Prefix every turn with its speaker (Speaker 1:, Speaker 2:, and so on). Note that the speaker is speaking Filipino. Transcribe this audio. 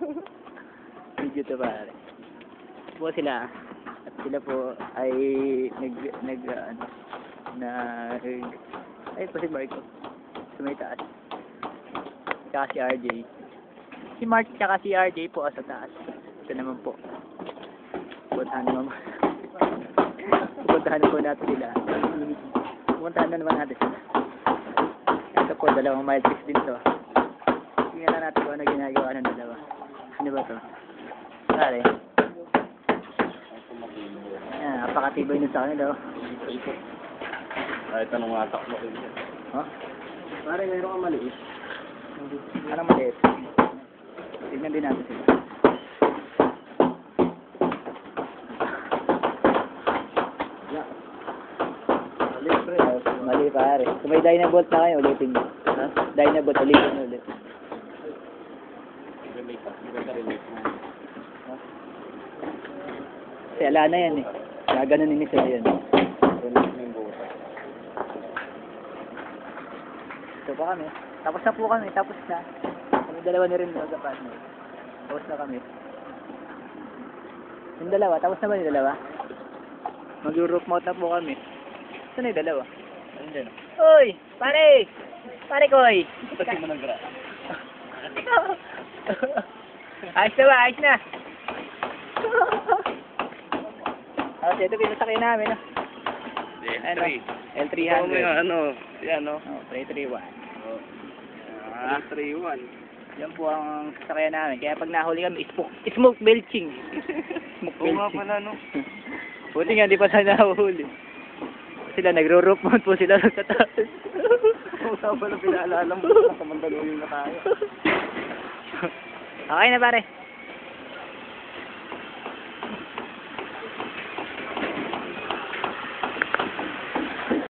Speaker 1: Video to pare. Po sila. At sila po ay ay po si Marco. Sumitaas. Tsaka si RJ. Si Mark tsaka si RJ po sa taas. Ito naman po. Puntahan po natin sila. Puntahan na naman natin sila. Ito po, 2 mile 6 din to. Tingnan na natin kung ano ginagawa ng dalawa. Ano ba to? Pare. Ayan, napakatibay nun sa kanila.
Speaker 2: Kahit anong atak mo rin.
Speaker 1: Huh?
Speaker 2: Pare, mayroon kang maliit.
Speaker 1: Anong maliit? Tignan din natin sila. Mali pare. Kung may Dynabolt na kayo, ulitin nyo. Ha? Dynabolt, ulitin nyo ulit. Kasi ala na yan eh. Kaya ganun ini sila yan. Ito pa kami. Tapos na po kami. Tapos na. Kami dalawa na rin mga partner. Tapos na kami. Yung dalawa. Tapos na ba yung dalawa? Mag-roof mount na po kami. Saan yung dalawa? Ayun. Uy! Pare! Pare Koy!
Speaker 2: Pati mo ng gra.
Speaker 1: Ayos na ba? Ayos na! Ito pinasakay namin.
Speaker 2: L3.
Speaker 1: L300.
Speaker 2: Yan o.
Speaker 1: 331.
Speaker 2: 331.
Speaker 1: Yan po ang sasakyan namin. Kaya pag nahuli kami, smoke belching. Smoke
Speaker 2: Oo nga
Speaker 1: belching.
Speaker 2: pala, no?
Speaker 1: Buti nga, di pa tayo nahuli. Sila, nagro-roof mount po sila sa taas.
Speaker 2: Oo nga pala, pinaalala mo. Nasa Mandaluyong na tayo.
Speaker 1: Okay na pare.